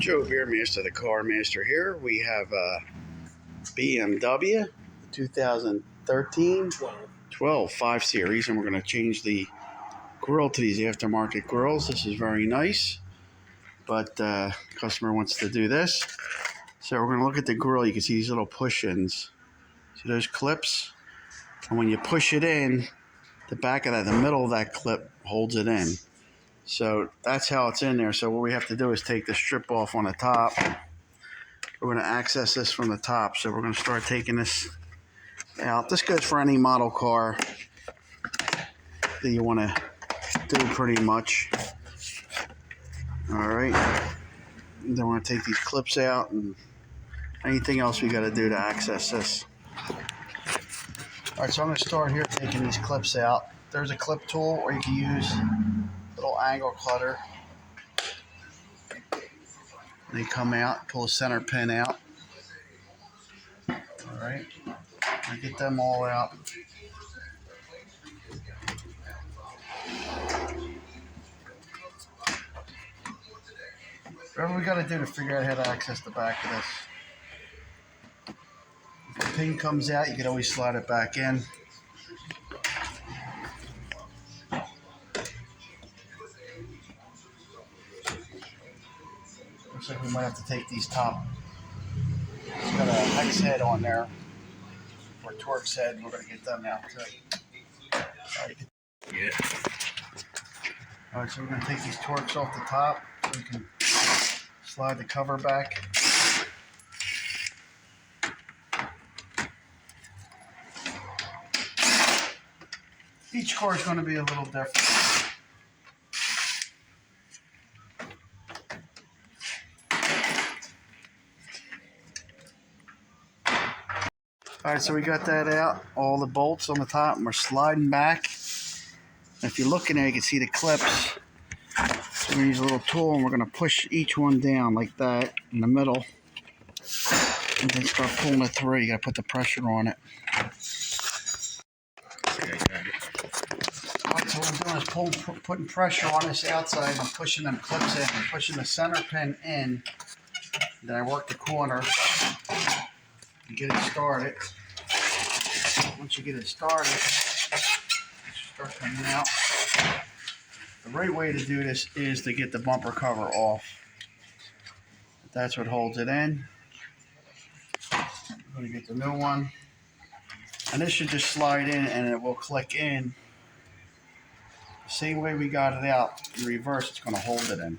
Joe Beermaster, the Car Master here. We have a BMW 2013 12 5 Series, and we're going to change the grill to these aftermarket grills. This is very nice, but customer wants to do this. So we're going to look at the grill. You can see these little push-ins. See those clips? And when you push it in, the back of that, the middle of that clip holds it in. So that's how it's in there. So what we have to do is take the strip off on the top. We're going to access this from the top. So we're going to start taking this out. This goes for any model car that you want to do pretty much. All right. And then we're going to take these clips out and anything else we got to do to access this. All right, so I'm going to start here taking these clips out. There's a clip tool, or you can use a little angle cutter. They come out, pull the center pin out. All right, I get them all out. Whatever we got to do to figure out how to access the back of this. If the pin comes out, you can always slide it back in. Looks like we might have to take these top. It's got a hex head on there, or Torx head. We're going to get them out too. Yeah. All right, so we're going to take these Torx off the top so we can slide the cover back. Each car is going to be a little different. All right, so we got that out, all the bolts on the top, and we're sliding back. If you look in there, you can see the clips. So we're going to use a little tool, and we're going to push each one down like that in the middle. And then start pulling it through. You got to put the pressure on it. All right, so what I'm doing is putting pressure on this outside, and I'm pushing them clips in. I'm pushing the center pin in. Then I work the corner. You get it started. Once you get it started, start coming out. The right way to do this is to get the bumper cover off. That's what holds it in. I'm going to get the new one. And this should just slide in and it will click in. The same way we got it out, in reverse, it's going to hold it in.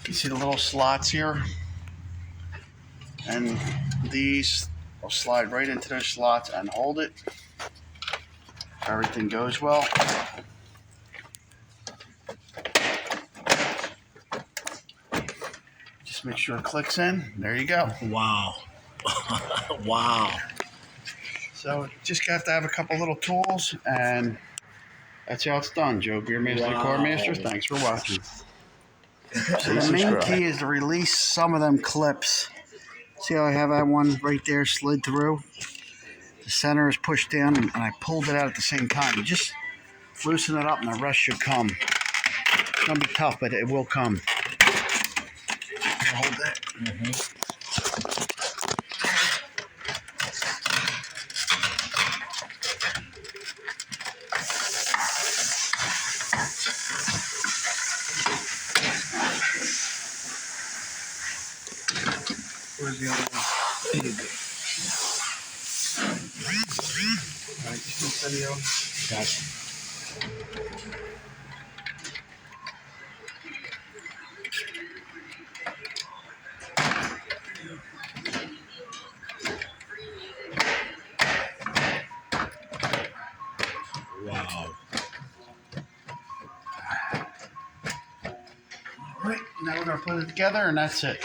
You see the little slots here? And these will slide right into those slots and hold it. Everything goes well. Just make sure it clicks in. There you go. Wow. Wow. So just have to have a couple little tools, and that's how it's done. Joe Beermaster, wow. Car Master, thanks for watching. So the main key is to release some of them clips. See how I have that one right there slid through? The center is pushed down, and I pulled it out at the same time. You just loosen it up and the rest should come. It's going to be tough, but it will come. Hold that. Where's the other one? There you go. All right, just this video. Gotcha. Wow. All right, now we're going to put it together, and that's it.